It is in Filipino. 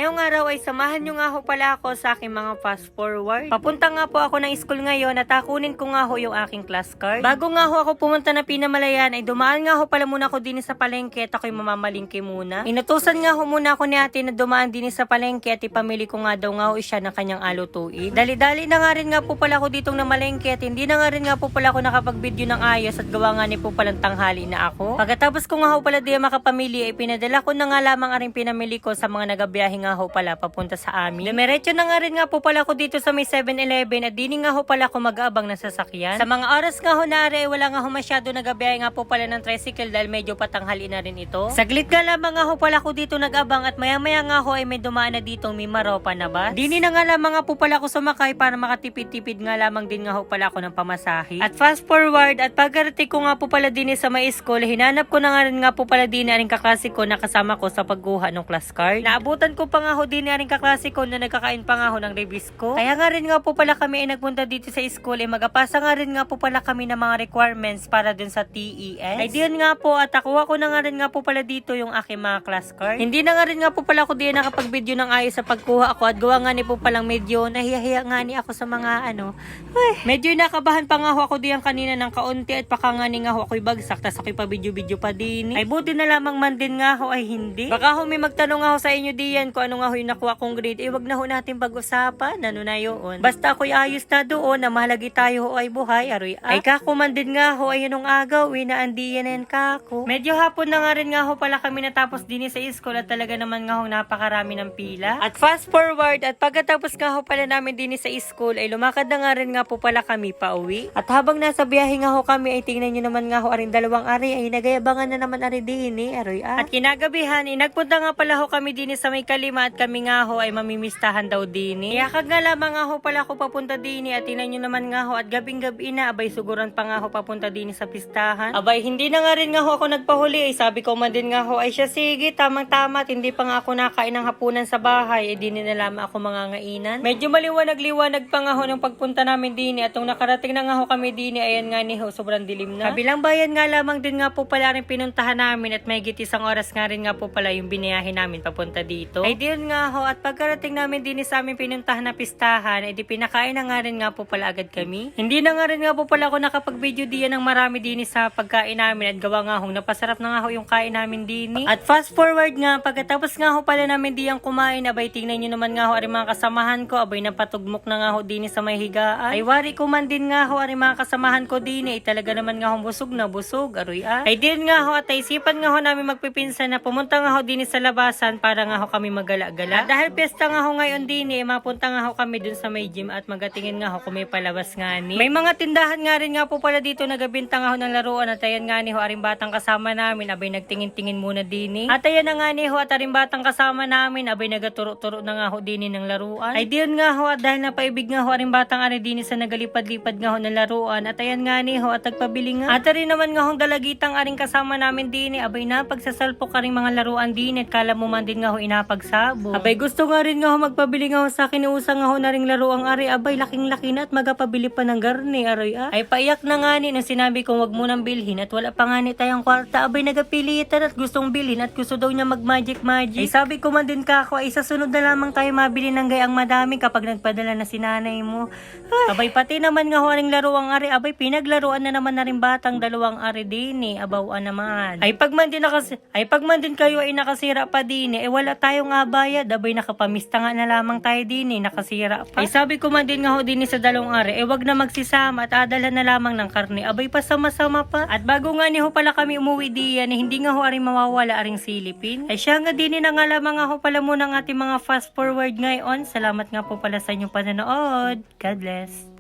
Ngayong araw ay samahan nyo nga ho pala ako sa aking mga fast forward. Papunta nga po ako ng school ngayon at kunin ko nga ho yung aking class card. Bago nga ho ako pumunta na Pinamalayan ay dumaan nga ho pala muna ako din sa palengke at ako'y mamamalingke muna. Inutusan nga ho muna ako ni ate na dumaan din sa palengke at ipamili ko nga daw nga ho siya ng kanyang alutuin. Dali-dali na nga rin nga po pala ako ditong namalengke at hindi na nga rin nga po pala ako nakapag-video ng ayos at gawa nga ni po palang tanghali na ako. Pagkatapos ko nga ho pala di makapamili ay pinadala ko na nga lamang aring pinamili ko sa mga nagabiyahe nga ho pala papunta sa amin. Dumiretso na nga rin nga po pala ako dito sa may 7-Eleven at dini nga ho pala ako mag-aabang na sasakyan. Sa mga oras nga ho na wala nga ho masyado nagabiyahe nga po pala ng tricycle dahil medyo patanghali na rin ito. Saglit nga lamang nga ho pala ako dito nag-abang at maya-maya nga ho ay may dumaan na ditong may Maropa na bus. Dini na nga lamang nga po pala ako sumakay para makatipid-tipid nga lamang din nga ho pala ako ng pamasahe. At fast forward at pagkarating ko nga po pala din sa may school, hinanap ko na nga rin nga po pala din aring kaklase ko na kasama ko sa pagkuha ng class card. Naabutan ko pa nga ho din aring kaklase ko na nagkakain pa nga ho ng reviews ko. Kaya nga rin nga po pala kami ay nagpunta dito sa school ay magapasa nga rin nga po pala kami ng mga requirements para dun sa TES. Ay diyan nga po at nakuha ko na nga rin nga po pala dito yung aking mga class card. Hindi na nga rin nga po pala ako diyan nakapag-video ng ayos sa pagkuha ako at gawa nga ni po palang medyo nahiya-hiya nga ni ako sa mga medyo nakabahan pa nga ho ako diyan kanina ng kaunti at baka nga ni nga ho ako'y bagsak tas ako'y pa video pa din. Ay buti na lamang man din nga ho ay hindi. Baka ho may magtanong nga ho sa inyo diyan kung ano nga ho yung nakuha kong grade. Wag na ho natin pag-usapan. Ano na yun. Basta ako'y ayos na doon na mahalagi tayo ho ay buhay. Aroy ay kako man din nga ho ay yun agaw. Winaandiyan kako. Medyo hapon na nga rin nga ho pala kami natapos din sa school at talaga naman nga ho napakarami ng pila. At fast forward at pagkatapos nga ho pala namin din sa school ay lumakad na nga rin nga po pala kami pa uwi. At habang nasa biyahe nga ho kami ay tingnan nyo naman nga ho aring dalawang ari ay nagayabangan na naman ari din aroy At kinagabihan nagpunta nga pala ho kami din sa may Kalima at kami nga ho ay mamimistahan daw din. Kaya kag nga lamang nga ho pala ako papunta din at tingnan nyo naman nga ho at gabing-gabi na abay suguran pa nga ho papunta din sa pistahan. Abay hindi na nga rin nga ho ako nagpahuli ay sabi ko man din nga ho ay siya sige tamang-tama at hindi pa nga ako nakain ng hapunan sa bahay ay di na lamang ako mangangainan. Medyo maliwanag-liwanag pa nga ho ng pagpunta namin din at nung nakarating na nga ho kami din ayan nga ni ho sobrang dilim na. Kabilang bayan nga lamang din nga po pala rin pinuntahan namin at may isang oras nga rin nga po pala yung biniyahe namin papunta dito. Ay diyon nga ho at pagkarating namin din sa aming pinuntahan na pistahan ay di pinakain na nga rin nga po pala agad kami. Hindi na nga rin nga po pala ako nakapag-video diyan ng marami din sa pagkain namin at gawa nga ho napasarap na nga ho yung kain namin din. At fast forward nga pagkatapos nga ho pala namin diyang kumain abay tingnan nyo naman nga ho aring mga kasamahan ko abay napatugmok na nga ho din sa may higaan. Ay wari ko man din nga ho aring mga kasamahan ko din ay talaga naman nga ho busog na busog aroy Ay din nga ho at isipan nga ho namin magpipinsan na pumunta nga ho din sa labasan para nga ho kami magala-gala. At dahil piyesta nga ho ngayon din mapunta nga ho kami dun sa may gym at magatingin nga ho kung may palabas nga ni. May mga tindahan nga rin nga po pala dito nagabinta nga ho ng laruan at ayan nga ni ho aring batang kasama namin abay nagtingin-tingin muna din. At ayan na nga ni ho at aring batang kasama namin abay nagaturo-turo na nga ho din ng laruan. Ay diyon nga ho at dahil napaibig nga ho aring batang ari din sa nagalipad-lipad nga ho ng laruan at ayan nga ni ho at nagpabili nga. At rin naman nga hong dalagitang aring kasama namin din abay na pagsasalpok aring mga laruan din at kala mo man din nga ho inapagsabo. Abay gusto nga rin nga ho magpabili nga ho sa akin usang nga ho na ring laruang ari abay laking-laki na at magapabili pa ng garni aroy Ay paiyak na nga ni nang sinabi kong wag mo nang bilhin at wala pa nga ni tayong kwarta abay nagapilitan at gustong bilhin at gusto daw niya mag magic. Ay sabi ko man din kako ay sa sunod na lamang tayo mabili ng gayang madami kapag nagpadala na si nanay mo. Abay pati naman nga ho aring laruang ari abay pinaglaruan na naman na rin batang dalawang ari din abawan naman. Ay pag man din kayo ay nakasira pa din wala tayong bayad abay nakapamista nga na lamang tayo din nakasira pa. Ay sabi ko man din nga ho din sa dalawang ari wag na magsisama at adala na lamang ng karne abay pa sama-sama pa. At bago nga ni ho pala kami umuwi diyan hindi nga ho aring mawawala aring silipin. Ay siya nga din na nga lamang nga ho pala muna ng ating mga fast forward ngayon. Salamat nga po pala sa inyong panonood. God bless.